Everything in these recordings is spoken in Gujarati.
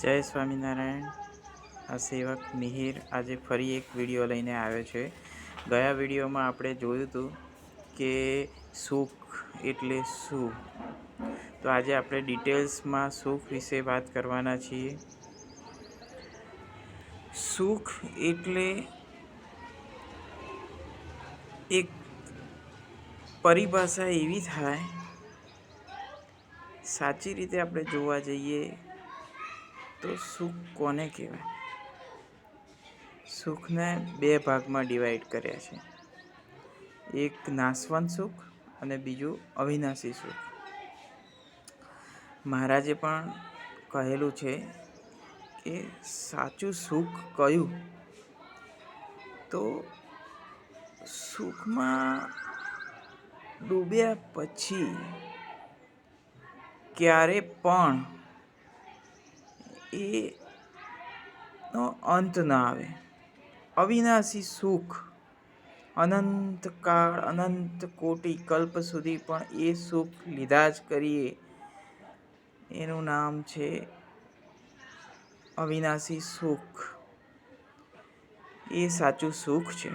જય સ્વામિનારાયણ. આ સેવક મિહિર આજે ફરી એક વિડીયો લઈને આવ્યો છે. ગયા વિડીયોમાં આપણે જોયું હતું કે સુખ એટલે શું. તો આજે આપણે ડિટેલ્સમાં સુખ વિશે વાત કરવાના છીએ. સુખ એટલે એક પરિભાષા એવી થાય, સાચી રીતે આપણે જોવા જઈએ તો સુખ કોને કહેવાય? સુખને બે ભાગમાં ડિવાઈડ કર્યા છે. એક નાશવંત સુખ અને બીજું અવિનાશી સુખ. મહારાજે પણ કહેલું છે કે સાચું સુખ કયું? તો સુખમાં ડૂબ્યા પછી ક્યારે પણ એનો અંત ના આવે. અવિનાશી સુખ અનંતકાળ, અનંત કોટી કલ્પ સુધી પણ એ સુખ લીધા જ કરીએ. એનું નામ છે અવિનાશી સુખ. એ સાચું સુખ છે.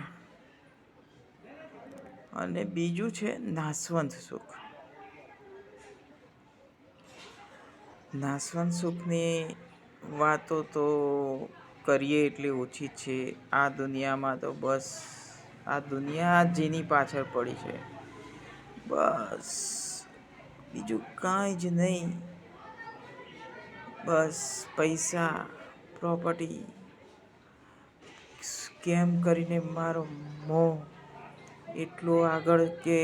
અને બીજું છે નાશવંત સુખ. નાશવંત સુખની વાતો તો કરીએ એટલી ઓછી છે. આ દુનિયામાં તો બસ આ દુનિયા જેની પાછળ પડી છે, બસ બીજું કાંઈ જ નહીં. બસ પૈસા, પ્રોપર્ટી, કેમ કરીને મારો મોહ એટલો આગળ કે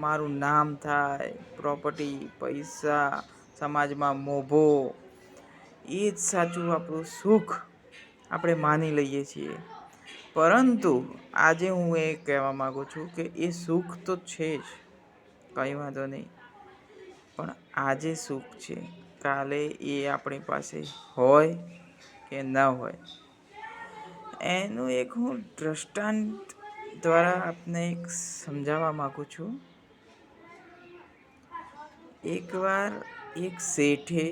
મારું નામ થાય, પ્રોપર્ટી, પૈસા, સમાજમાં મોભો, એ જ સાચું આપણું સુખ આપણે માની લઈએ છીએ. પરંતુ આજે હું એ કહેવા માગું છું કે એ સુખ તો છે જ, કંઈ વાંધો નહીં, પણ આજે સુખ છે, કાલે એ આપણી પાસે હોય કે ન હોય. એનું એક હું દ્રષ્ટાંત દ્વારા આપને એક સમજાવવા માગું છું. એકવાર એક શેઠે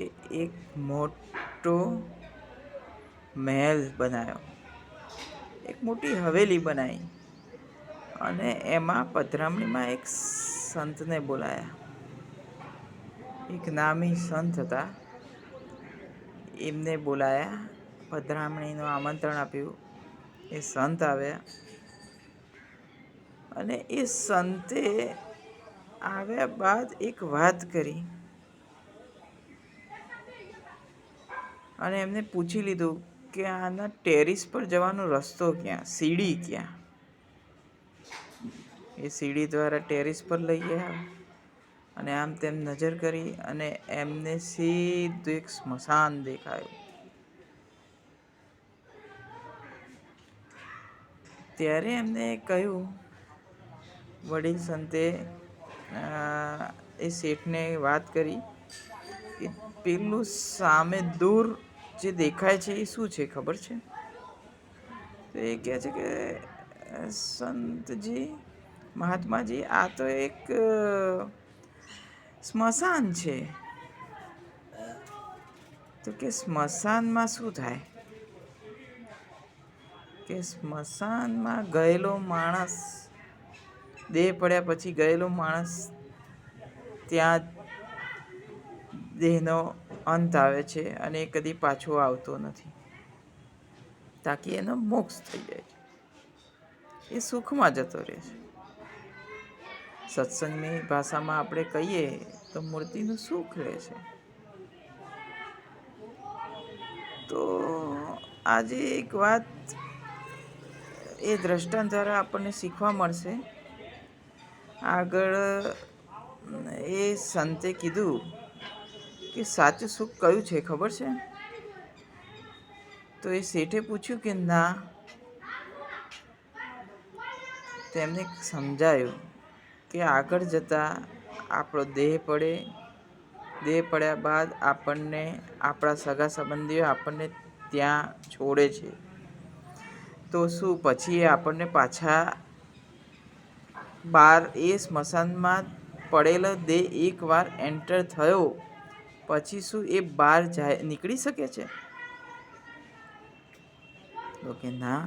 એક મોટો મહેલ બનાવ્યો, એક મોટી હવેલી બનાવી અને એમાં પધરામણીમાં એક સંતને બોલાયા. એક નામી સંત હતા, એમને બોલાયા, પધરામણીનું આમંત્રણ આપ્યું. એ સંત આવ્યા અને એ સંતે આવ્યા બાદ એક વાત કરી અને એમને પૂછી લીધું કે આના ટેરેસ પર જવાનો રસ્તો ક્યાં, સીડી ક્યાં? એ સીડી દ્વારા ટેરેસ પર લઈ ગયા અને આમ તેમ નજર કરી અને એમને સીધું એક સ્મશાન દેખાયું. ત્યારે એમને કહ્યું, વડીલ સંતે એ શેઠને વાત કરી કે પેલું સામે દૂર જે દેખાય છે એ શું છે ખબર છે? તો એ કહે છે કે સંતજી, મહાત્માજી, આ તો એક સ્મશાન છે. તો કે સ્મશાનમાં શું થાય? કે સ્મશાનમાં ગયેલો માણસ, દેહ પડ્યા પછી ગયેલો માણસ ત્યાં દેહનો અંત આવે છે અને એ કદી પાછો આવતો નથી, તાકી એનો મોક્ષ થઈ જાય છે. એ સુખમાં જતો રહે છે. સત્સંગની ભાષામાં આપણે કહીએ તો મૂર્તિનું સુખ રહે છે. તો આજે એક વાત એ દ્રષ્ટાંત દ્વારા આપણને શીખવા મળશે. આગળ એ સંતે કીધું કે સાચું સુખ કયું છે ખબર છે? તો એ શેઠે પૂછ્યું કે ના. તેમને સમજાયું કે આગળ જતાં આપણો દેહ પડે, દેહ પડ્યા બાદ આપણને આપણા સગા સંબંધીઓ આપણને ત્યાં છોડે છે. તો શું પછી આપણને પાછા બહાર એ સ્મશાનમાં પડેલો દેહ એકવાર એન્ટર થયો પછી શું એ બહાર નીકળી શકે છે? તો કે ના,